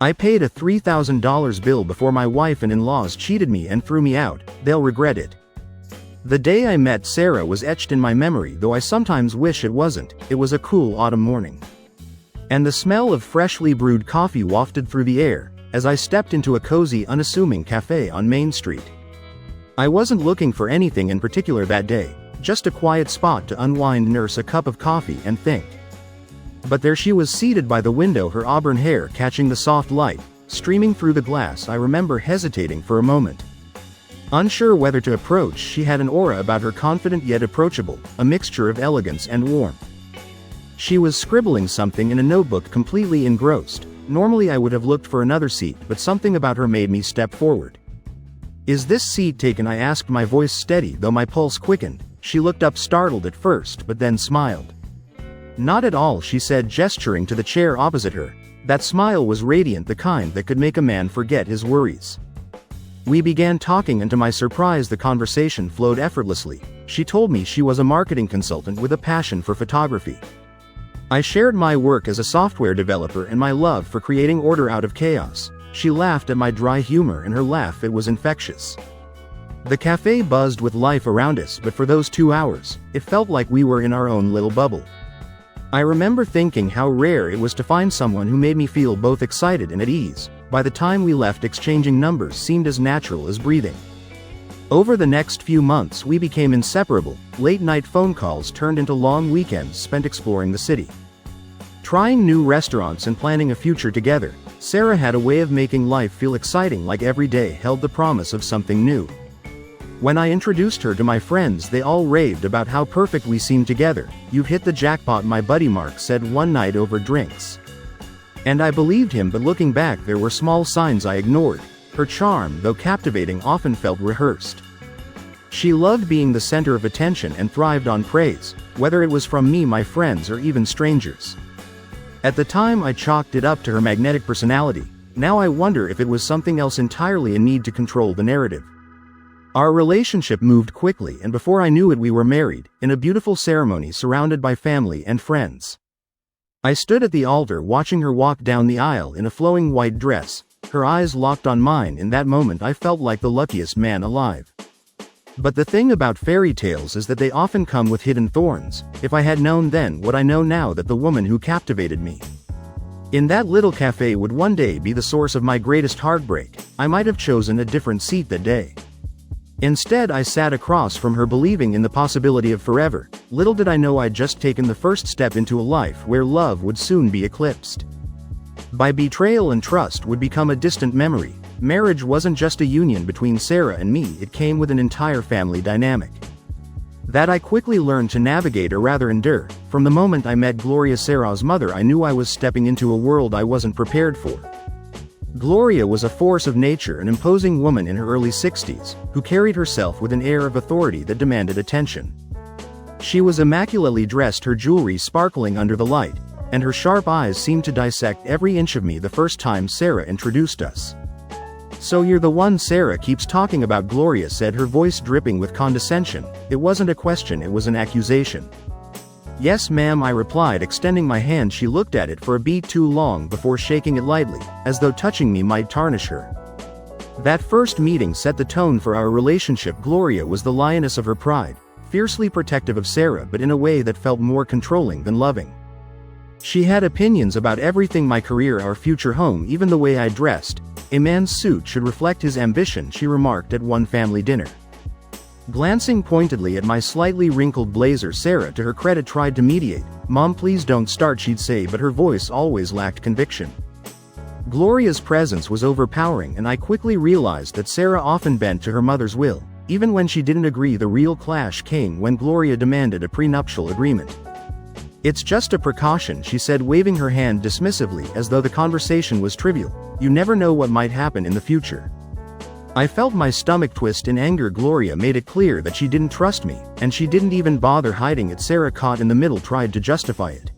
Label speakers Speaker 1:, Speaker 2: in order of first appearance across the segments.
Speaker 1: I paid a $3,000 bill before my wife and in-laws cheated me and threw me out. They'll regret it. The day I met Sarah was etched in my memory, though I sometimes wish it wasn't. It was a cool autumn morning, and the smell of freshly brewed coffee wafted through the air as I stepped into a cozy, unassuming cafe on Main Street. I wasn't looking for anything in particular that day, just a quiet spot to unwind, nurse a cup of coffee, and think. But there she was, seated by the window, her auburn hair catching the soft light streaming through the glass. I remember hesitating for a moment, unsure whether to approach. She had an aura about her, confident yet approachable, a mixture of elegance and warmth. She was scribbling something in a notebook, completely engrossed. Normally I would have looked for another seat, but something about her made me step forward. "Is this seat taken?" I asked, my voice steady though my pulse quickened. She looked up, startled at first, but then smiled. "Not at all," she said, gesturing to the chair opposite her. That smile was radiant, the kind that could make a man forget his worries. We began talking, and to my surprise the conversation flowed effortlessly. She told me she was a marketing consultant with a passion for photography. I shared my work as a software developer and my love for creating order out of chaos. She laughed at my dry humor, and her laugh, it was infectious. The cafe buzzed with life around us, but for those 2 hours, it felt like we were in our own little bubble. I remember thinking how rare it was to find someone who made me feel both excited and at ease. By the time we left, exchanging numbers seemed as natural as breathing. Over the next few months we became inseparable. Late-night phone calls turned into long weekends spent exploring the city, trying new restaurants and planning a future together. Sarah had a way of making life feel exciting, like every day held the promise of something new. When I introduced her to my friends, they all raved about how perfect we seemed together. "You've hit the jackpot," my buddy Mark said one night over drinks. And I believed him, but looking back there were small signs I ignored. Her charm, though captivating, often felt rehearsed. She loved being the center of attention and thrived on praise, whether it was from me, my friends, or even strangers. At the time I chalked it up to her magnetic personality. Now I wonder if it was something else entirely, a need to control the narrative. Our relationship moved quickly, and before I knew it we were married, in a beautiful ceremony surrounded by family and friends. I stood at the altar watching her walk down the aisle in a flowing white dress. Her eyes locked on mine. In that moment I felt like the luckiest man alive. But the thing about fairy tales is that they often come with hidden thorns. If I had known then what I know now, that the woman who captivated me in that little cafe would one day be the source of my greatest heartbreak, I might have chosen a different seat that day. Instead I sat across from her, believing in the possibility of forever. Little did I know I'd just taken the first step into a life where love would soon be eclipsed by betrayal, and trust would become a distant memory. Marriage wasn't just a union between Sarah and me, it came with an entire family dynamic that I quickly learned to navigate, or rather endure. From the moment I met Gloria, Sarah's mother, I knew I was stepping into a world I wasn't prepared for. Gloria was a force of nature, an imposing woman in her early 60s, who carried herself with an air of authority that demanded attention. She was immaculately dressed, her jewelry sparkling under the light, and her sharp eyes seemed to dissect every inch of me. The first time Sarah introduced us. "So you're the one Sarah keeps talking about," Gloria said, her voice dripping with condescension. It wasn't a question, it was an accusation. "Yes ma'am," I replied, extending my hand. She looked at it for a beat too long before shaking it lightly, as though touching me might tarnish her. That first meeting set the tone for our relationship. Gloria was the lioness of her pride, fiercely protective of Sarah, but in a way that felt more controlling than loving. She had opinions about everything: my career, our future home, even the way I dressed. "A man's suit should reflect his ambition," she remarked at one family dinner. Glancing pointedly at my slightly wrinkled blazer, Sarah, to her credit, tried to mediate. "Mom, please don't start," she'd say, but her voice always lacked conviction. Gloria's presence was overpowering, and I quickly realized that Sarah often bent to her mother's will, even when she didn't agree. The real clash came when Gloria demanded a prenuptial agreement. "It's just a precaution," she said, waving her hand dismissively as though the conversation was trivial. "You never know what might happen in the future." I felt my stomach twist in anger. Gloria made it clear that she didn't trust me, and she didn't even bother hiding it. Sarah, caught in the middle, tried to justify it.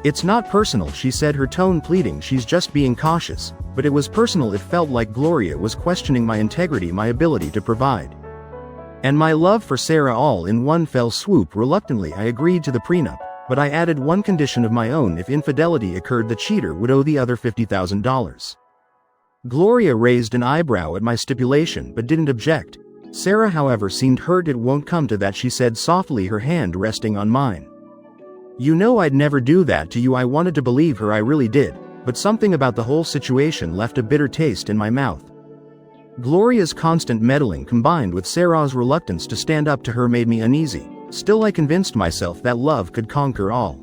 Speaker 1: "It's not personal," she said, her tone pleading. "She's just being cautious." But it was personal. It felt like Gloria was questioning my integrity, my ability to provide, and my love for Sarah, all in one fell swoop. Reluctantly I agreed to the prenup. but I added one condition of my own: if infidelity occurred, the cheater would owe the other $50,000. Gloria raised an eyebrow at my stipulation but didn't object. Sarah, however, seemed hurt. "It won't come to that," she said softly, her hand resting on mine. "You know I'd never do that to you." I wanted to believe her, I really did, but something about the whole situation left a bitter taste in my mouth. Gloria's constant meddling combined with Sarah's reluctance to stand up to her made me uneasy. Still, I convinced myself that love could conquer all.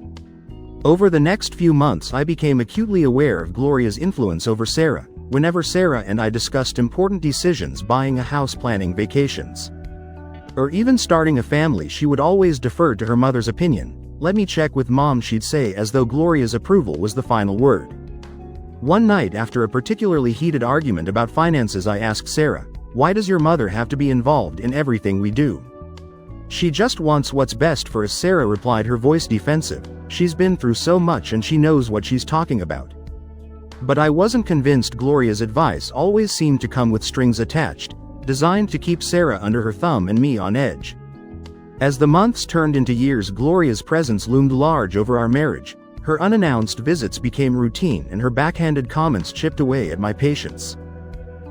Speaker 1: Over the next few months I became acutely aware of Gloria's influence over Sarah. Whenever Sarah and I discussed important decisions, buying a house, planning vacations, or even starting a family, she would always defer to her mother's opinion. "Let me check with Mom," she'd say, as though Gloria's approval was the final word. One night, after a particularly heated argument about finances, I asked Sarah, "Why does your mother have to be involved in everything we do?" "She just wants what's best for us," Sarah replied, her voice defensive. "She's been through so much and she knows what she's talking about." But I wasn't convinced. Gloria's advice always seemed to come with strings attached, designed to keep Sarah under her thumb and me on edge. As the months turned into years, Gloria's presence loomed large over our marriage. Her unannounced visits became routine and her backhanded comments chipped away at my patience.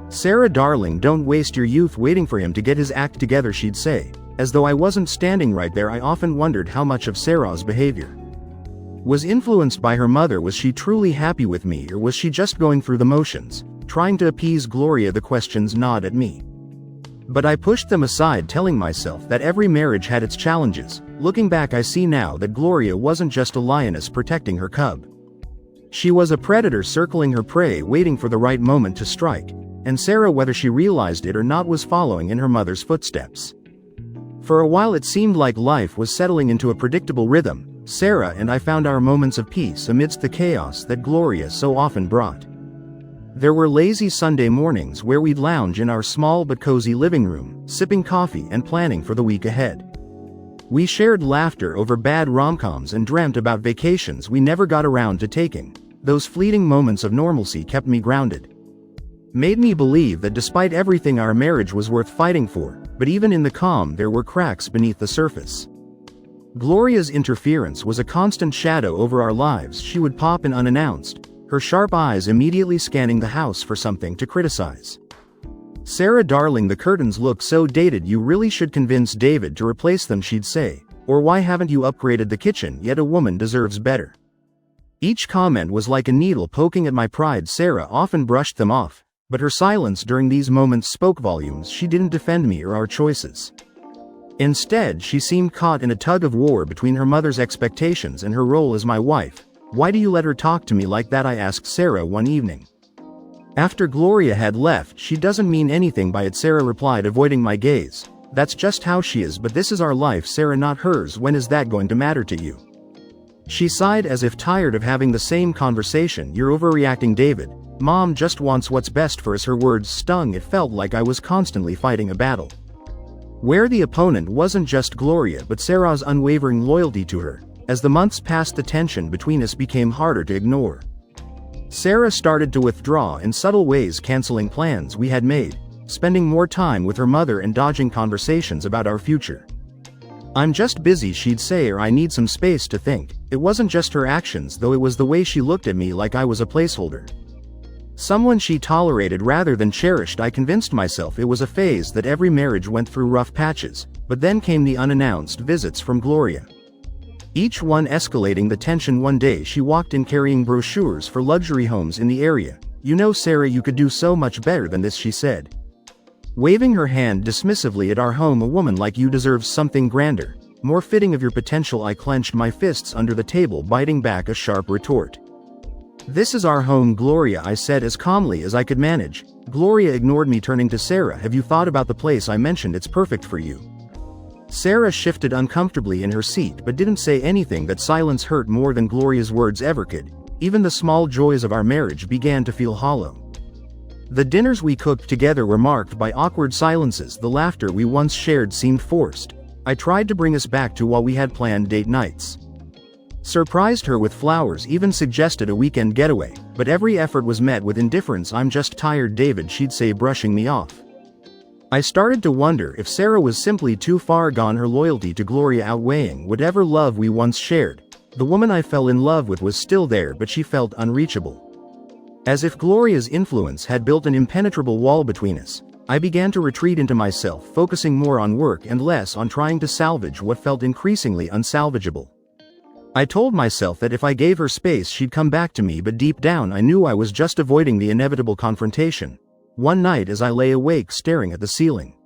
Speaker 1: "Sarah, darling, don't waste your youth waiting for him to get his act together," she'd say. As though I wasn't standing right there, I often wondered how much of Sarah's behavior was influenced by her mother. Was she truly happy with me, or was she just going through the motions, trying to appease Gloria? The questions gnawed at me, but I pushed them aside, telling myself that every marriage had its challenges. Looking back, I see now that Gloria wasn't just a lioness protecting her cub. She was a predator circling her prey, waiting for the right moment to strike. And Sarah, whether she realized it or not, was following in her mother's footsteps. For a while it seemed like life was settling into a predictable rhythm. Sarah and I found our moments of peace amidst the chaos that Gloria so often brought. There were lazy Sunday mornings where we'd lounge in our small but cozy living room, sipping coffee and planning for the week ahead. We shared laughter over bad rom-coms and dreamt about vacations we never got around to taking. Those fleeting moments of normalcy kept me grounded, made me believe that despite everything our marriage was worth fighting for. But even in the calm there were cracks beneath the surface. Gloria's interference was a constant shadow over our lives. She would pop in unannounced, her sharp eyes immediately scanning the house for something to criticize. "Sarah, darling, the curtains look so dated. You really should convince David to replace them," she'd say. Or, "Why haven't you upgraded the kitchen yet? A woman deserves better." Each comment was like a needle poking at my pride. Sarah often brushed them off, but her silence during these moments spoke volumes. She didn't defend me or our choices. Instead, she seemed caught in a tug of war between her mother's expectations and her role as my wife. "Why do you let her talk to me like that?" I asked Sarah one evening, after Gloria had left. "She doesn't mean anything by it," Sarah replied, avoiding my gaze. "That's just how she is, but this is our life, Sarah, not hers. When is that going to matter to you?" She sighed as if tired of having the same conversation. "You're overreacting, David. Mom just wants what's best for us." Her words stung. It felt like I was constantly fighting a battle where the opponent wasn't just Gloria but Sarah's unwavering loyalty to her. As the months passed, the tension between us became harder to ignore. Sarah started to withdraw in subtle ways, canceling plans we had made, spending more time with her mother and dodging conversations about our future. "I'm just busy," she'd say, or "I need some space to think." It wasn't just her actions, though. It was the way she looked at me, like I was a placeholder, someone she tolerated rather than cherished. I convinced myself it was a phase, that every marriage went through rough patches. But then came the unannounced visits from Gloria, each one escalating the tension. One day she walked in carrying brochures for luxury homes in the area. "You know, Sarah, you could do so much better than this," she said, waving her hand dismissively at our home. "A woman like you deserves something grander, more fitting of your potential." I clenched my fists under the table, biting back a sharp retort. "This is our home, Gloria," I said as calmly as I could manage. Gloria ignored me, turning to Sarah. "Have you thought about the place I mentioned? It's perfect for you." Sarah shifted uncomfortably in her seat but didn't say anything. That silence hurt more than Gloria's words ever could. Even the small joys of our marriage began to feel hollow. The dinners we cooked together were marked by awkward silences. The laughter we once shared seemed forced. I tried to bring us back to what we had planned: date nights, surprised her with flowers, even suggested a weekend getaway, but every effort was met with indifference. "I'm just tired, David," she'd say, brushing me off. I started to wonder if Sarah was simply too far gone, her loyalty to Gloria outweighing whatever love we once shared. The woman I fell in love with was still there, but she felt unreachable. As if Gloria's influence had built an impenetrable wall between us, I began to retreat into myself, focusing more on work and less on trying to salvage what felt increasingly unsalvageable. I told myself that if I gave her space she'd come back to me, but deep down I knew I was just avoiding the inevitable confrontation. One night as I lay awake staring at the ceiling,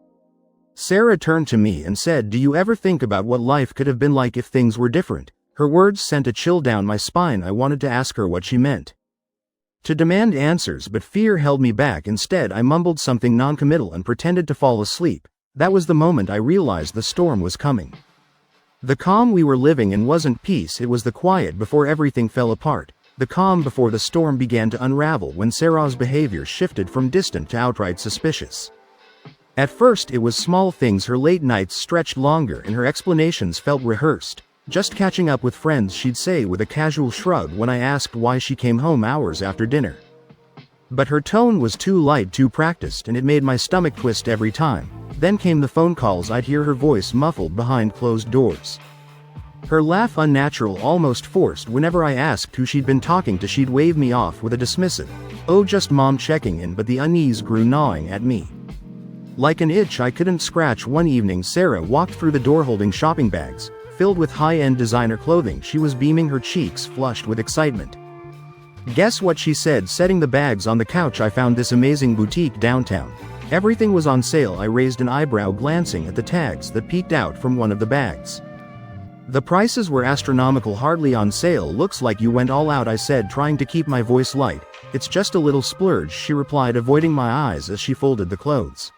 Speaker 1: Sarah turned to me and said, "Do you ever think about what life could have been like if things were different?" Her words sent a chill down my spine. I wanted to ask her what she meant, to demand answers, but fear held me back. Instead, I mumbled something noncommittal and pretended to fall asleep. That was the moment I realized the storm was coming. The calm we were living in wasn't peace, it was the quiet before everything fell apart. The calm before the storm began to unravel when Sarah's behavior shifted from distant to outright suspicious. At first it was small things. Her late nights stretched longer and her explanations felt rehearsed. Just catching up with friends, she'd say with a casual shrug when I asked why she came home hours after dinner. But her tone was too light, too practiced, and it made my stomach twist every time. Then came the phone calls. I'd hear her voice muffled behind closed doors, her laugh unnatural, almost forced. Whenever I asked who she'd been talking to, she'd wave me off with a dismissive, "Oh, just mom checking in," but the unease grew, gnawing at me like an itch I couldn't scratch. One evening Sarah walked through the door holding shopping bags filled with high-end designer clothing. She was beaming, her cheeks flushed with excitement. Guess what she said, setting the bags on the couch? "I found this amazing boutique downtown. Everything was on sale." I raised an eyebrow, glancing at the tags that peeked out from one of the bags. "The prices were astronomical." "Hardly on sale. Looks like you went all out," I said, trying to keep my voice light. "It's just a little splurge," she replied, avoiding my eyes as she folded the clothes.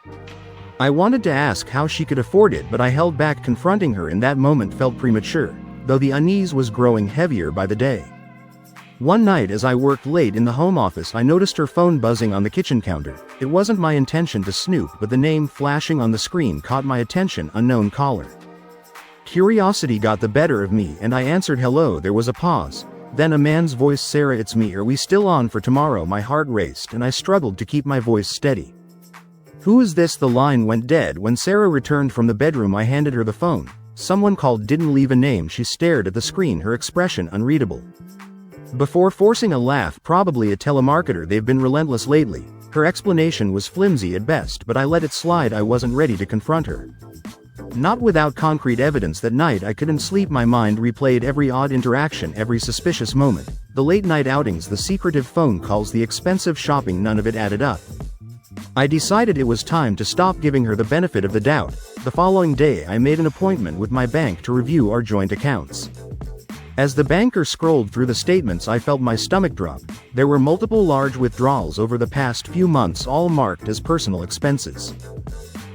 Speaker 1: I wanted to ask how she could afford it, but I held back. Confronting her in that moment felt premature, though the unease was growing heavier by the day. One night as I worked late in the home office, I noticed her phone buzzing on the kitchen counter. It wasn't my intention to snoop, but the name flashing on the screen caught my attention. Unknown caller. Curiosity got the better of me, and I answered. "Hello." There was a pause. Then a man's voice, "Sarah, it's me. Are we still on for tomorrow?" My heart raced, and I struggled to keep my voice steady. "Who is this?" The line went dead when Sarah returned from the bedroom. I handed her the phone. "Someone called, didn't leave a name." She stared at the screen, her expression unreadable. Before forcing a laugh, "Probably a telemarketer. They've been relentless lately." Her explanation was flimsy at best, but I let it slide. I wasn't ready to confront her. Not without concrete evidence. That night I couldn't sleep. My mind replayed every odd interaction, every suspicious moment. The late night outings, the secretive phone calls, the expensive shopping. None of it added up. I decided it was time to stop giving her the benefit of the doubt. The following day I made an appointment with my bank to review our joint accounts. As the banker scrolled through the statements, I felt my stomach drop. There were multiple large withdrawals over the past few months, all marked as personal expenses.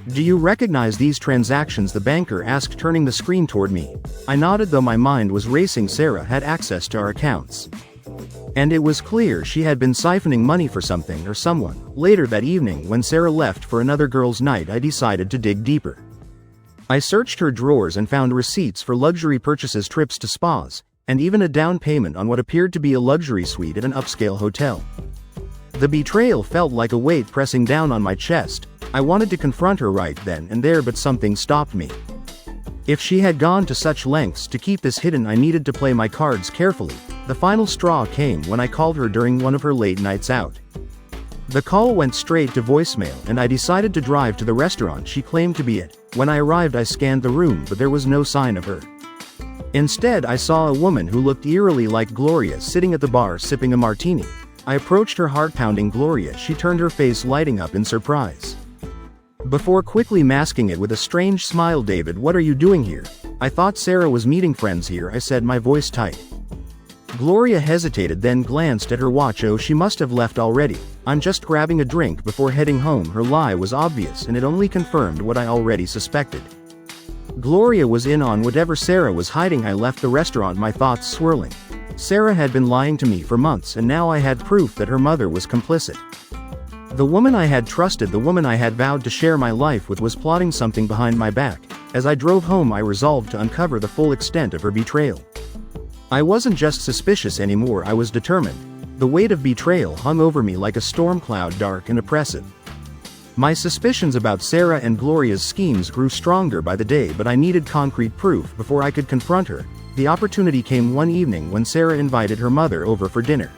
Speaker 1: "Do you recognize these transactions?" the banker asked, turning the screen toward me. I nodded, though my mind was racing. Sarah had access to our accounts, and it was clear she had been siphoning money for something or someone. Later that evening, when Sarah left for another girls' night, I decided to dig deeper. I searched her drawers and found receipts for luxury purchases, trips to spas, and even a down payment on what appeared to be a luxury suite at an upscale hotel. The betrayal felt like a weight pressing down on my chest. I wanted to confront her right then and there, but something stopped me. If she had gone to such lengths to keep this hidden, I needed to play my cards carefully. The final straw came when I called her during one of her late nights out. The call went straight to voicemail, and I decided to drive to the restaurant she claimed to be at. When I arrived, I scanned the room, but there was no sign of her. Instead, I saw a woman who looked eerily like Gloria sitting at the bar sipping a martini. I approached her, heart pounding. "Gloria." She turned, her face lighting up in surprise, before quickly masking it with a strange smile. "David, what are you doing here?" "I thought Sarah was meeting friends here," I said, my voice tight. Gloria hesitated, then glanced at her watch. "Oh, she must have left already. I'm just grabbing a drink before heading home." Her lie was obvious, and it only confirmed what I already suspected. Gloria was in on whatever Sarah was hiding. I left the restaurant, my thoughts swirling. Sarah had been lying to me for months, and now I had proof that her mother was complicit. The woman I had trusted, the woman I had vowed to share my life with, was plotting something behind my back. As I drove home, I resolved to uncover the full extent of her betrayal. I wasn't just suspicious anymore, I was determined. The weight of betrayal hung over me like a storm cloud, dark and oppressive. My suspicions about Sarah and Gloria's schemes grew stronger by the day, but I needed concrete proof before I could confront her. The opportunity came one evening when Sarah invited her mother over for dinner.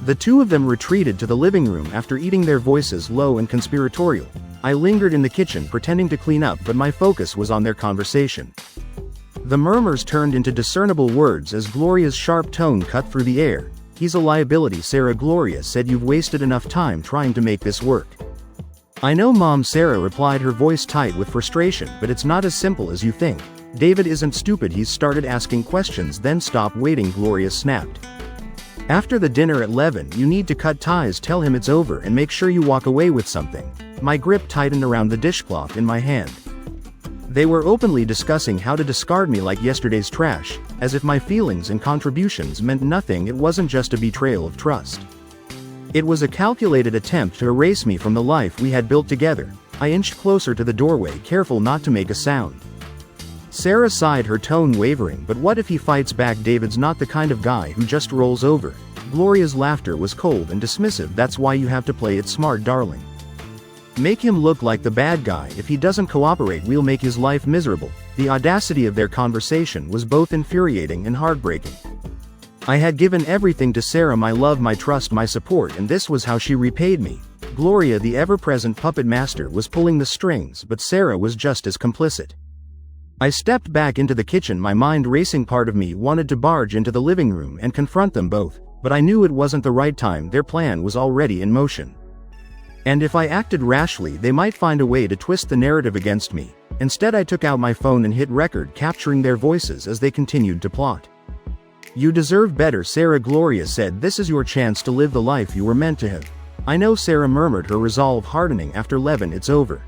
Speaker 1: The two of them retreated to the living room after eating, their voices low and conspiratorial. I lingered in the kitchen pretending to clean up, but my focus was on their conversation. The murmurs turned into discernible words as Gloria's sharp tone cut through the air. "He's a liability, Sarah." Gloria said. "You've wasted enough time trying to make this work." "I know, Mom," Sarah replied, her voice tight with frustration, "but it's not as simple as you think. David isn't stupid. He's started asking questions." "Then stop waiting," Gloria snapped. "After the dinner at 11, you need to cut ties, tell him it's over, and make sure you walk away with something." My grip tightened around the dishcloth in my hand. They were openly discussing how to discard me like yesterday's trash, as if my feelings and contributions meant nothing. It wasn't just a betrayal of trust. It was a calculated attempt to erase me from the life we had built together. I inched closer to the doorway, careful not to make a sound. Sarah sighed, her tone wavering. "But what if he fights back? David's not the kind of guy who just rolls over." Gloria's laughter was cold and dismissive. "That's why you have to play it smart, darling. Make him look like the bad guy. If he doesn't cooperate, we'll make his life miserable." The audacity of their conversation was both infuriating and heartbreaking. I had given everything to Sarah: my love, my trust, my support, and this was how she repaid me. Gloria, the ever-present puppet master, was pulling the strings, but Sarah was just as complicit. I stepped back into the kitchen, my mind racing. Part of me wanted to barge into the living room and confront them both, but I knew it wasn't the right time. Their plan was already in motion. And if I acted rashly, they might find a way to twist the narrative against me. Instead, I took out my phone and hit record, capturing their voices as they continued to plot. "You deserve better, Sarah," Gloria said. "This is your chance to live the life you were meant to have." "I know," Sarah murmured, her resolve hardening. "After 11, it's over."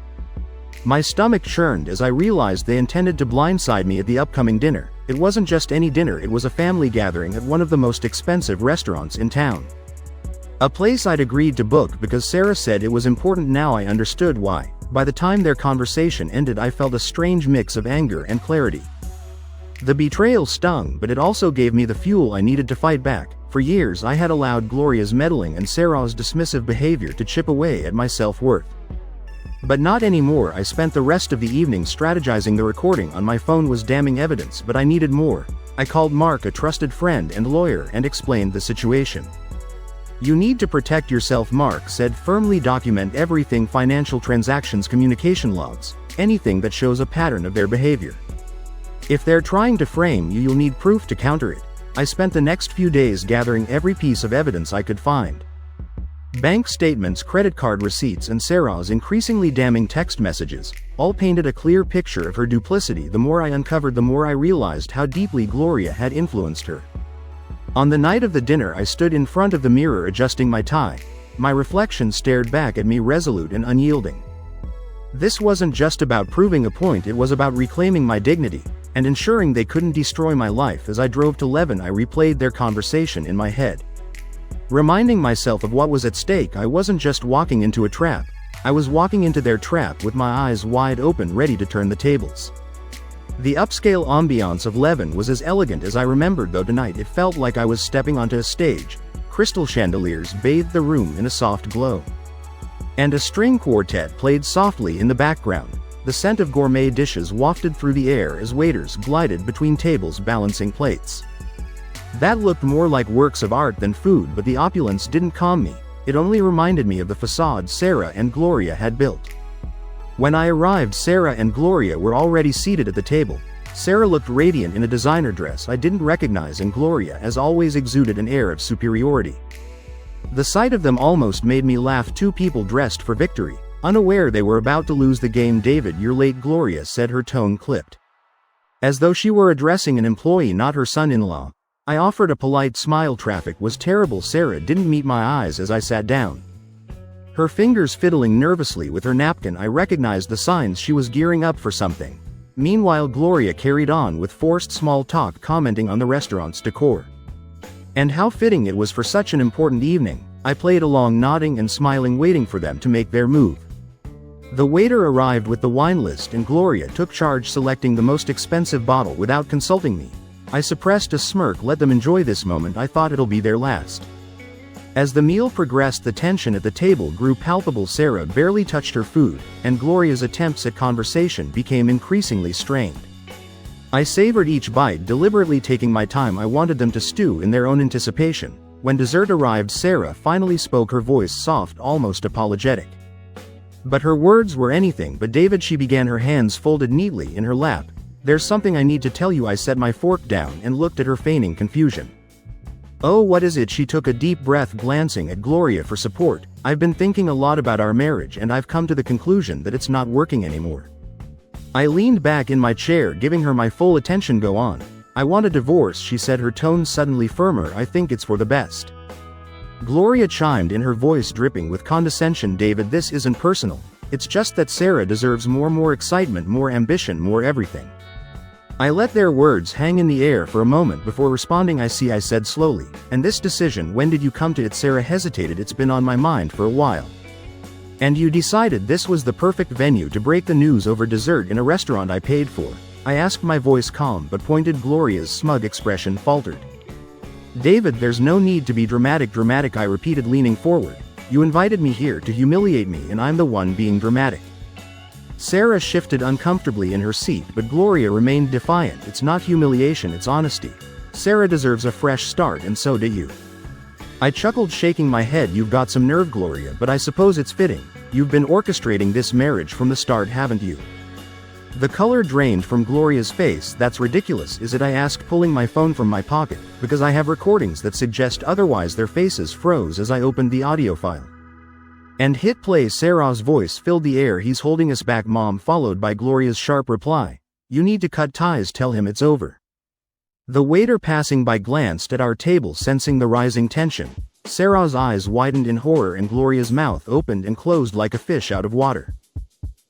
Speaker 1: My stomach churned as I realized they intended to blindside me at the upcoming dinner. It wasn't just any dinner, it was a family gathering at one of the most expensive restaurants in town. A place I'd agreed to book because Sarah said it was important. Now I understood why. By the time their conversation ended, I felt a strange mix of anger and clarity. The betrayal stung, but it also gave me the fuel I needed to fight back. For years I had allowed Gloria's meddling and Sarah's dismissive behavior to chip away at my self-worth. But not anymore. I spent the rest of the evening strategizing. The recording on my phone was damning evidence, but I needed more. I called Mark, a trusted friend and lawyer, and explained the situation. "You need to protect yourself," Mark said firmly. "Document everything: financial transactions, communication logs, anything that shows a pattern of their behavior. If they're trying to frame you, you'll need proof to counter it." I spent the next few days gathering every piece of evidence I could find. Bank statements, credit card receipts, and Sarah's increasingly damning text messages all painted a clear picture of her duplicity. The more I uncovered, the more I realized how deeply Gloria had influenced her. On the night of the dinner, I stood in front of the mirror adjusting my tie. My reflection stared back at me, resolute and unyielding. This wasn't just about proving a point, it was about reclaiming my dignity and ensuring they couldn't destroy my life. As I drove to Levin, I replayed their conversation in my head, reminding myself of what was at stake. I wasn't just walking into a trap, I was walking into their trap with my eyes wide open, ready to turn the tables. The upscale ambiance of Levin was as elegant as I remembered, though tonight it felt like I was stepping onto a stage. Crystal chandeliers bathed the room in a soft glow, and a string quartet played softly in the background. The scent of gourmet dishes wafted through the air as waiters glided between tables balancing plates. That looked more like works of art than food, but the opulence didn't calm me. It only reminded me of the facade Sarah and Gloria had built. When I arrived, Sarah and Gloria were already seated at the table. Sarah looked radiant in a designer dress I didn't recognize, and Gloria, as always, exuded an air of superiority. The sight of them almost made me laugh. Two people dressed for victory, unaware they were about to lose the game. "David, you're late," Gloria said, her tone clipped, as though she were addressing an employee, not her son-in-law. I offered a polite smile. "Traffic was terrible." Sarah didn't meet my eyes as I sat down, her fingers fiddling nervously with her napkin. I recognized the signs. She was gearing up for something. Meanwhile, Gloria carried on with forced small talk, commenting on the restaurant's decor and how fitting it was for such an important evening. I played along, nodding and smiling, waiting for them to make their move. The waiter arrived with the wine list, and Gloria took charge, selecting the most expensive bottle without consulting me. I suppressed a smirk. Let them enjoy this moment. I thought it'll be their last. As the meal progressed, the tension at the table grew palpable. Sarah barely touched her food, and Gloria's attempts at conversation became increasingly strained. I savored each bite, deliberately taking my time. I wanted them to stew in their own anticipation. When dessert arrived, Sarah finally spoke, her voice soft, almost apologetic. But her words were anything but David. She began, her hands folded neatly in her lap. "There's something I need to tell you." I set my fork down and looked at her, feigning confusion. "Oh, what is it?" She took a deep breath, glancing at Gloria for support. "I've been thinking a lot about our marriage, and I've come to the conclusion that it's not working anymore." I leaned back in my chair, giving her my full attention. "Go on." "I want a divorce," she said, her tone suddenly firmer. "I think it's for the best." Gloria chimed in, her voice dripping with condescension. "David, this isn't personal. It's just that Sarah deserves more excitement, more ambition, more everything." I let their words hang in the air for a moment before responding. "I see," I said slowly. "And this decision, when did you come to it?" Sarah hesitated. "It's been on my mind for a while." "And you decided this was the perfect venue to break the news over dessert in a restaurant I paid for?" I asked, my voice calm but pointed. Gloria's smug expression faltered. "David, there's no need to be dramatic." "Dramatic," I repeated, leaning forward. "You invited me here to humiliate me, and I'm the one being dramatic." Sarah shifted uncomfortably in her seat, but Gloria remained defiant. "It's not humiliation, it's honesty. Sarah deserves a fresh start, and so do you." I chuckled, shaking my head. "You've got some nerve, Gloria, but I suppose it's fitting. You've been orchestrating this marriage from the start, haven't you?" The color drained from Gloria's face. "That's ridiculous, is it?" I asked, pulling my phone from my pocket, "because I have recordings that suggest otherwise." Their faces froze as I opened the audio file and hit play. Sarah's voice filled the air. "He's holding us back, Mom," followed by Gloria's sharp reply. "You need to cut ties, tell him it's over." The waiter passing by glanced at our table, sensing the rising tension. Sarah's eyes widened in horror and Gloria's mouth opened and closed like a fish out of water.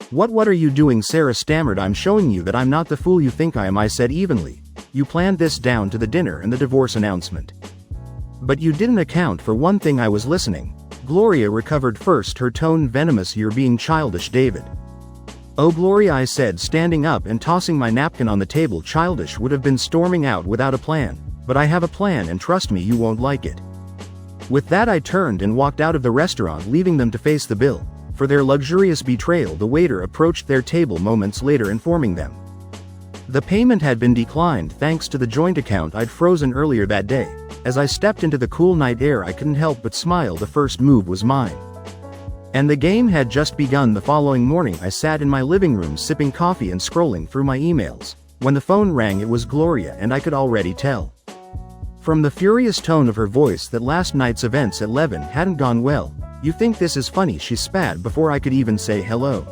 Speaker 1: What are you doing?" Sarah stammered. "I'm showing you that I'm not the fool you think I am," I said evenly. "You planned this down to the dinner and the divorce announcement. But you didn't account for one thing. I was listening." Gloria recovered first, her tone venomous. "You're being childish, David." "Oh, Gloria," I said, standing up and tossing my napkin on the table. "Childish would have been storming out without a plan. But I have a plan, and trust me, you won't like it." With that, I turned and walked out of the restaurant, leaving them to face the bill for their luxurious betrayal. The waiter approached their table moments later, informing them the payment had been declined thanks to the joint account I'd frozen earlier that day. As I stepped into the cool night air, I couldn't help but smile. The first move was mine. And the game had just begun. The following morning, I sat in my living room sipping coffee and scrolling through my emails. When the phone rang, it was Gloria, and I could already tell from the furious tone of her voice that last night's events at 11 hadn't gone well. "You think this is funny?" she spat before I could even say hello.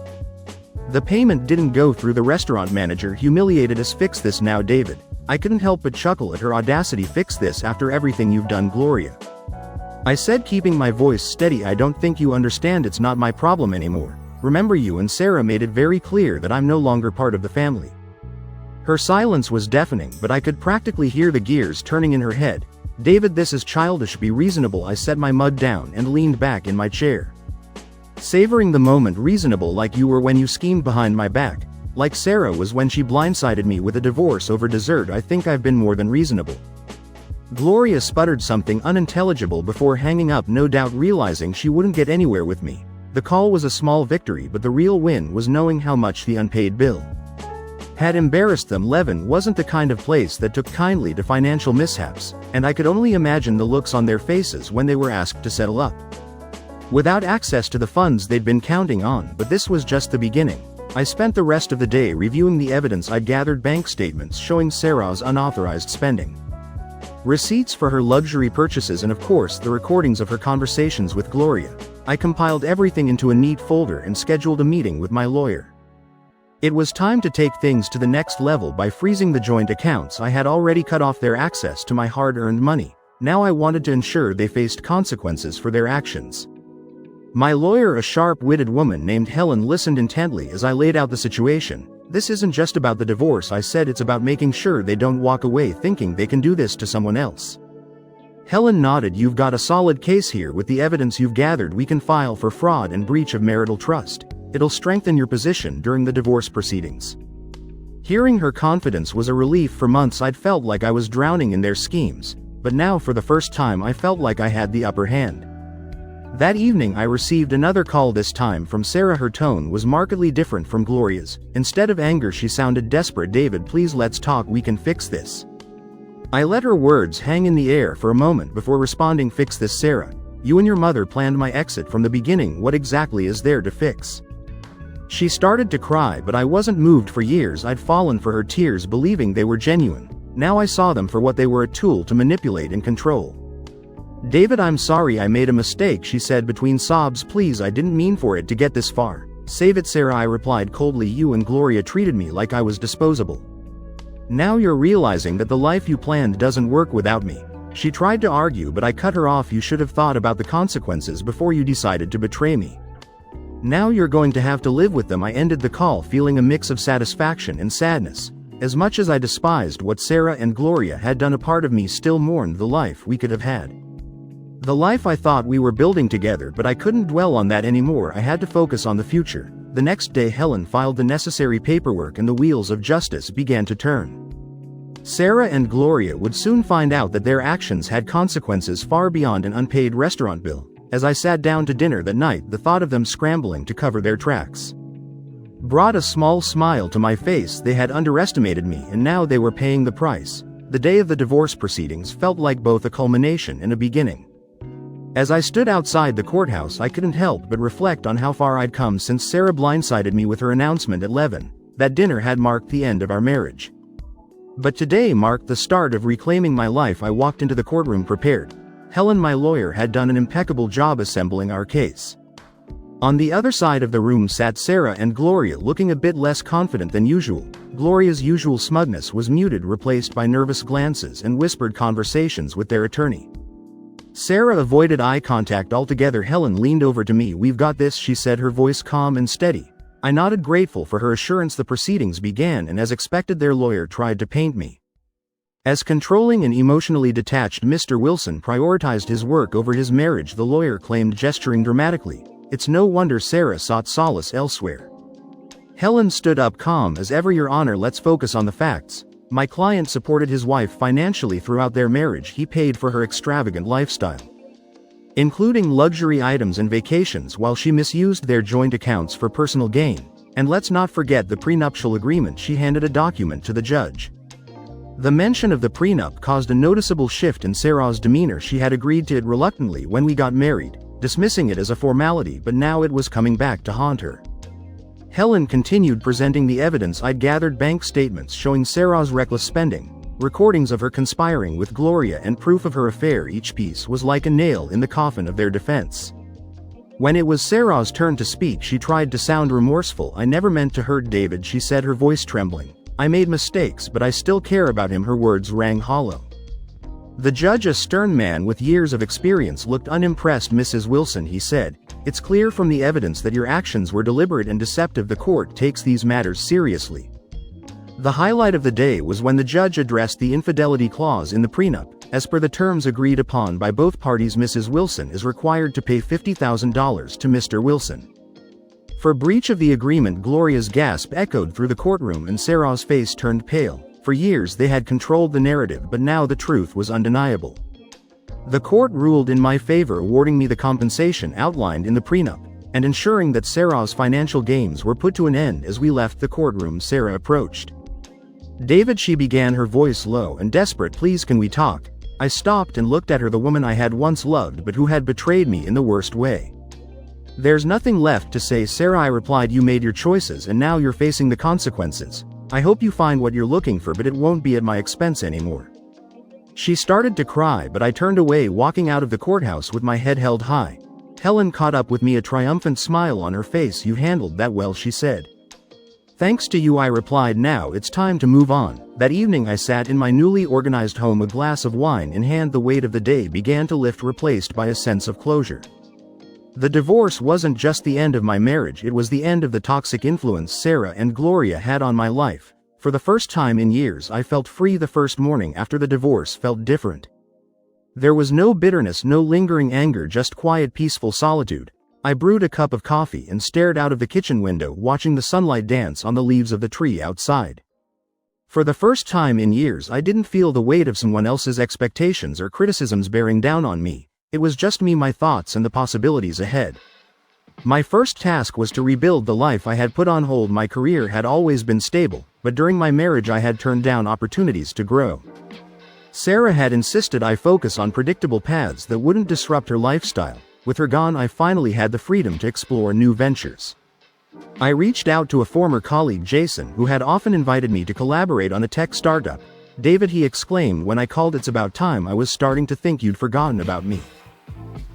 Speaker 1: "The payment didn't go through. The restaurant manager humiliated us. Fix this now, David." I couldn't help but chuckle at her audacity. "Fix this after everything you've done, Gloria?" I said, keeping my voice steady. "I don't think you understand. It's not my problem anymore. Remember, you and Sarah made it very clear that I'm no longer part of the family." Her silence was deafening, but I could practically hear the gears turning in her head. "David, this is childish. Be reasonable." I set my mug down and leaned back in my chair, savoring the moment. "Reasonable like you were when you schemed behind my back. Like Sarah was when she blindsided me with a divorce over dessert. I think I've been more than reasonable." Gloria sputtered something unintelligible before hanging up, no doubt realizing she wouldn't get anywhere with me. The call was a small victory, but the real win was knowing how much the unpaid bill had embarrassed them. Levin wasn't the kind of place that took kindly to financial mishaps, and I could only imagine the looks on their faces when they were asked to settle up without access to the funds they'd been counting on. But this was just the beginning. I spent the rest of the day reviewing the evidence I'd gathered: bank statements showing Sarah's unauthorized spending, receipts for her luxury purchases, and of course the recordings of her conversations with Gloria. I compiled everything into a neat folder and scheduled a meeting with my lawyer. It was time to take things to the next level by freezing the joint accounts. I had already cut off their access to my hard-earned money. Now I wanted to ensure they faced consequences for their actions. My lawyer, a sharp-witted woman named Helen, listened intently as I laid out the situation. "This isn't just about the divorce," I said. "It's about making sure they don't walk away thinking they can do this to someone else." Helen nodded. "You've got a solid case here. With the evidence you've gathered, we can file for fraud and breach of marital trust. It'll strengthen your position during the divorce proceedings." Hearing her confidence was a relief. For months I'd felt like I was drowning in their schemes, but now for the first time I felt like I had the upper hand. That evening I received another call, this time from Sarah. Her tone was markedly different from Gloria's. Instead of anger, she sounded desperate. "David, please, let's talk, we can fix this." I let her words hang in the air for a moment before responding. "Fix this, Sarah? You and your mother planned my exit from the beginning. What exactly is there to fix?" She started to cry, but I wasn't moved. For years I'd fallen for her tears, believing they were genuine. Now I saw them for what they were, a tool to manipulate and control. "David, I'm sorry, I made a mistake," she said between sobs. "Please, I didn't mean for it to get this far." "Save it, Sarah," I replied coldly. "You and Gloria treated me like I was disposable. Now you're realizing that the life you planned doesn't work without me." She tried to argue, but I cut her off. "You should have thought about the consequences before you decided to betray me. Now you're going to have to live with them." I ended the call feeling a mix of satisfaction and sadness. As much as I despised what Sarah and Gloria had done, a part of me still mourned the life we could have had. The life I thought we were building together, but I couldn't dwell on that anymore. I had to focus on the future. The next day Helen filed the necessary paperwork and the wheels of justice began to turn. Sarah and Gloria would soon find out that their actions had consequences far beyond an unpaid restaurant bill. As I sat down to dinner that night, the thought of them scrambling to cover their tracks brought a small smile to my face. They had underestimated me, and now they were paying the price. The day of the divorce proceedings felt like both a culmination and a beginning. As I stood outside the courthouse, I couldn't help but reflect on how far I'd come since Sarah blindsided me with her announcement at 11. That dinner had marked the end of our marriage. But today marked the start of reclaiming my life. I walked into the courtroom prepared. Helen, my lawyer, had done an impeccable job assembling our case. On the other side of the room sat Sarah and Gloria, looking a bit less confident than usual. Gloria's usual smugness was muted, replaced by nervous glances and whispered conversations with their attorney. Sarah avoided eye contact altogether. Helen leaned over to me. "We've got this," she said, her voice calm and steady. I nodded, grateful for her assurance. The proceedings began, and as expected, their lawyer tried to paint me as controlling and emotionally detached. Mr. Wilson prioritized his work over his marriage, the lawyer claimed, gesturing dramatically. It's no wonder Sarah sought solace elsewhere. Helen stood up, calm as ever. "Your Honor, let's focus on the facts. My client supported his wife financially throughout their marriage. He paid for her extravagant lifestyle, including luxury items and vacations, while she misused their joint accounts for personal gain. And let's not forget the prenuptial agreement." She handed a document to the judge. The mention of the prenup caused a noticeable shift in Sarah's demeanor. She had agreed to it reluctantly when we got married, dismissing it as a formality, but now it was coming back to haunt her. Helen continued presenting the evidence I'd gathered: bank statements showing Sarah's reckless spending, recordings of her conspiring with Gloria, and proof of her affair. Each piece was like a nail in the coffin of their defense. When it was Sarah's turn to speak, she tried to sound remorseful. "I never meant to hurt David," she said, her voice trembling. "I made mistakes, but I still care about him." Her words rang hollow. The judge, a stern man with years of experience, looked unimpressed. "Mrs. Wilson," he said, "it's clear from the evidence that your actions were deliberate and deceptive. The court takes these matters seriously." The highlight of the day was when the judge addressed the infidelity clause in the prenup. As per the terms agreed upon by both parties, Mrs. Wilson is required to pay $50,000 to Mr. Wilson for breach of the agreement. Gloria's gasp echoed through the courtroom, and Sarah's face turned pale. For years they had controlled the narrative, but now the truth was undeniable. The court ruled in my favor, awarding me the compensation outlined in the prenup, and ensuring that Sarah's financial gains were put to an end. As we left the courtroom, Sarah approached. "David," she began, her voice low and desperate, "please, can we talk?" I stopped and looked at her, the woman I had once loved but who had betrayed me in the worst way. "There's nothing left to say, Sarah," I replied. "You made your choices, and now you're facing the consequences. I hope you find what you're looking for, but it won't be at my expense anymore." She started to cry, but I turned away, walking out of the courthouse with my head held high. Helen caught up with me, a triumphant smile on her face. "You handled that well," she said. "Thanks to you," I replied. "Now it's time to move on." That evening I sat in my newly organized home, a glass of wine in hand. The weight of the day began to lift, replaced by a sense of closure. The divorce wasn't just the end of my marriage, it was the end of the toxic influence Sarah and Gloria had on my life. For the first time in years I felt free. The first morning after the divorce felt different. There was no bitterness, no lingering anger, just quiet, peaceful solitude. I brewed a cup of coffee and stared out of the kitchen window, watching the sunlight dance on the leaves of the tree outside. For the first time in years I didn't feel the weight of someone else's expectations or criticisms bearing down on me. It was just me, my thoughts, and the possibilities ahead. My first task was to rebuild the life I had put on hold. My career had always been stable, but during my marriage I had turned down opportunities to grow. Sarah had insisted I focus on predictable paths that wouldn't disrupt her lifestyle. With her gone, I finally had the freedom to explore new ventures. I reached out to a former colleague, Jason, who had often invited me to collaborate on a tech startup. "David," he exclaimed when I called, "it's about time. I was starting to think you'd forgotten about me."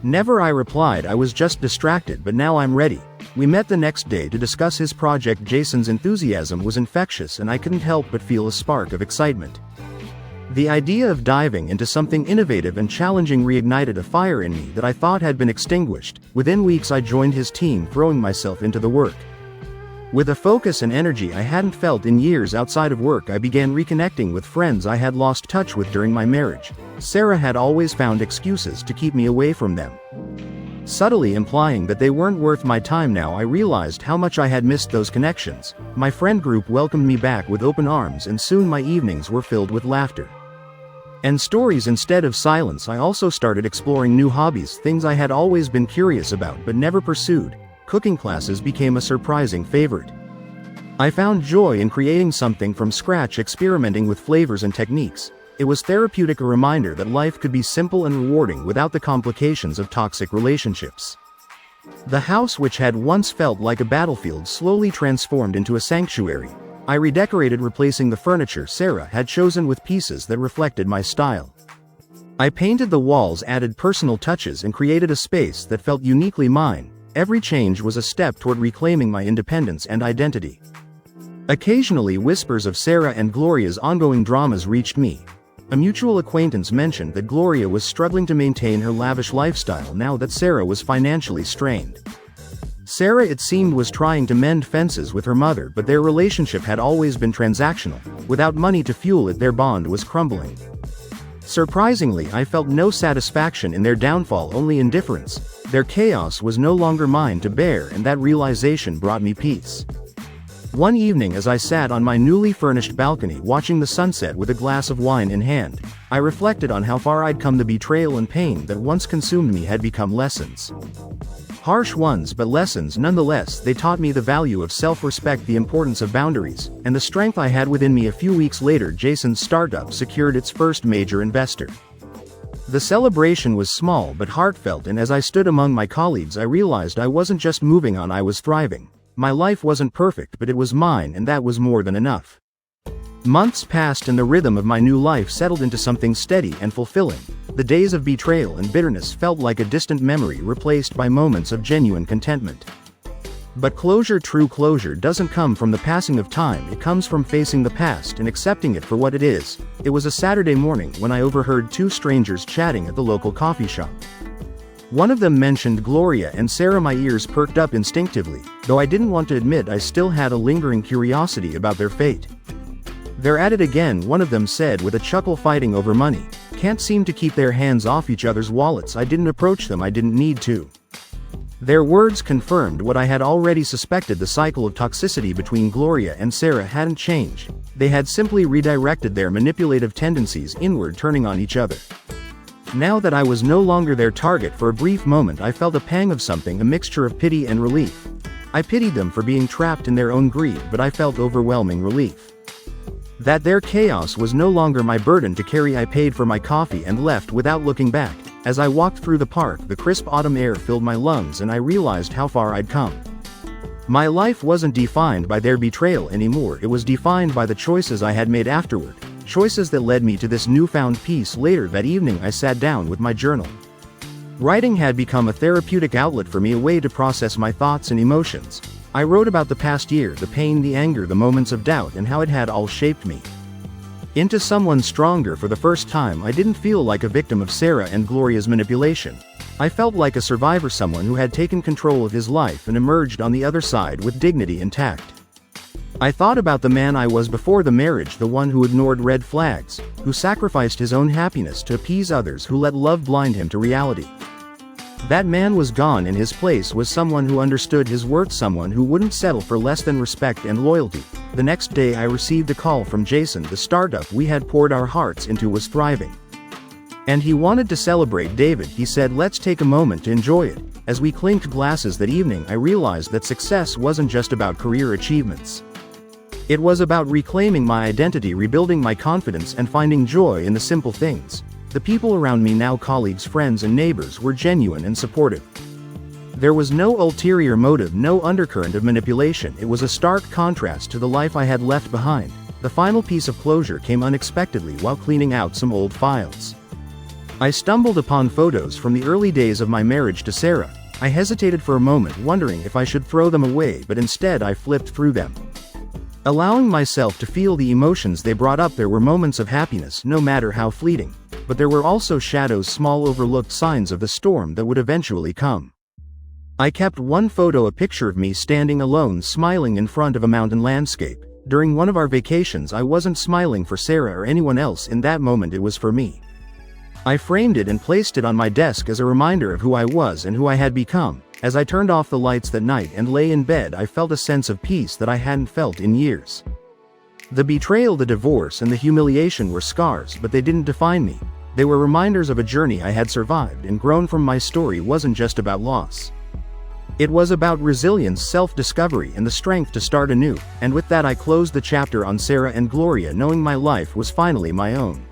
Speaker 1: "Never," I replied. "I was just distracted, but now I'm ready." We met the next day to discuss his project. Jason's enthusiasm was infectious, and I couldn't help but feel a spark of excitement. The idea of diving into something innovative and challenging reignited a fire in me that I thought had been extinguished. Within weeks I joined his team, throwing myself into the work. With a focus and energy I hadn't felt in years outside of work, I began reconnecting with friends I had lost touch with during my marriage. Sarah had always found excuses to keep me away from them, subtly implying that they weren't worth my time. Now I realized how much I had missed those connections. My friend group welcomed me back with open arms, and soon my evenings were filled with laughter and stories instead of silence. I also started exploring new hobbies, things I had always been curious about but never pursued. Cooking classes became a surprising favorite. I found joy in creating something from scratch, experimenting with flavors and techniques. It was therapeutic, a reminder that life could be simple and rewarding without the complications of toxic relationships. The house, which had once felt like a battlefield, slowly transformed into a sanctuary. I redecorated, replacing the furniture Sarah had chosen with pieces that reflected my style. I painted the walls, added personal touches, and created a space that felt uniquely mine. Every change was a step toward reclaiming my independence and identity. Occasionally, whispers of Sarah and Gloria's ongoing dramas reached me. A mutual acquaintance mentioned that Gloria was struggling to maintain her lavish lifestyle now that Sarah was financially strained. Sarah, it seemed, was trying to mend fences with her mother, but their relationship had always been transactional. Without money to fuel it, their bond was crumbling. Surprisingly, I felt no satisfaction in their downfall, only indifference. Their chaos was no longer mine to bear, and that realization brought me peace. One evening, as I sat on my newly furnished balcony watching the sunset with a glass of wine in hand, I reflected on how far I'd come. The betrayal and pain that once consumed me had become lessons. Harsh ones, but lessons nonetheless. They taught me the value of self-respect, the importance of boundaries, and the strength I had within me. A few weeks later, Jason's startup secured its first major investor. The celebration was small but heartfelt, and as I stood among my colleagues, I realized I wasn't just moving on, I was thriving. My life wasn't perfect, but it was mine, and that was more than enough. Months passed, and the rhythm of my new life settled into something steady and fulfilling. The days of betrayal and bitterness felt like a distant memory, replaced by moments of genuine contentment. But closure, true closure, doesn't come from the passing of time. It comes from facing the past and accepting it for what it is. It was a Saturday morning when I overheard two strangers chatting at the local coffee shop. One of them mentioned Gloria and Sarah. My ears perked up instinctively. Though I didn't want to admit, I still had a lingering curiosity about their fate. "They're at it again," one of them said with a chuckle. "Fighting over money. Can't seem to keep their hands off each other's wallets." I didn't approach them, I didn't need to. Their words confirmed what I had already suspected. The cycle of toxicity between Gloria and Sarah hadn't changed. They had simply redirected their manipulative tendencies inward, turning on each other. Now that I was no longer their target, for a brief moment I felt a pang of something, a mixture of pity and relief. I pitied them for being trapped in their own greed, but I felt overwhelming relief that their chaos was no longer my burden to carry. I paid for my coffee and left without looking back. As I walked through the park, the crisp autumn air filled my lungs, and I realized how far I'd come. My life wasn't defined by their betrayal anymore. It was defined by the choices I had made afterward. Choices that led me to this newfound peace. Later that evening, I sat down with my journal. Writing had become a therapeutic outlet for me, a way to process my thoughts and emotions. I wrote about the past year, the pain, the anger, the moments of doubt, and how it had all shaped me into someone stronger. For the first time, I didn't feel like a victim of Sarah and Gloria's manipulation. I felt like a survivor, someone who had taken control of his life and emerged on the other side with dignity intact. I thought about the man I was before the marriage, the one who ignored red flags, who sacrificed his own happiness to appease others, who let love blind him to reality. That man was gone. In his place was someone who understood his worth, someone who wouldn't settle for less than respect and loyalty. The next day I received a call from Jason. The startup we had poured our hearts into was thriving. And he wanted to celebrate David. He said, let's take a moment to enjoy it. As we clinked glasses that evening, I realized that success wasn't just about career achievements. It was about reclaiming my identity, rebuilding my confidence, and finding joy in the simple things. The people around me, now colleagues, friends, and neighbors, were genuine and supportive. There was no ulterior motive, no undercurrent of manipulation. It was a stark contrast to the life I had left behind. The final piece of closure came unexpectedly while cleaning out some old files. I stumbled upon photos from the early days of my marriage to Sarah. I hesitated for a moment, wondering if I should throw them away, but instead I flipped through them, allowing myself to feel the emotions they brought up. There were moments of happiness, no matter how fleeting, but there were also shadows, small overlooked signs of the storm that would eventually come. I kept one photo, a picture of me standing alone, smiling in front of a mountain landscape. During one of our vacations, I wasn't smiling for Sarah or anyone else in that moment, it was for me. I framed it and placed it on my desk as a reminder of who I was and who I had become. As I turned off the lights that night and lay in bed, I felt a sense of peace that I hadn't felt in years. The betrayal, the divorce, and the humiliation were scars, but they didn't define me. They were reminders of a journey I had survived and grown from. My story wasn't just about loss. It was about resilience, self-discovery, and the strength to start anew. And with that, I closed the chapter on Sarah and Gloria, knowing my life was finally my own.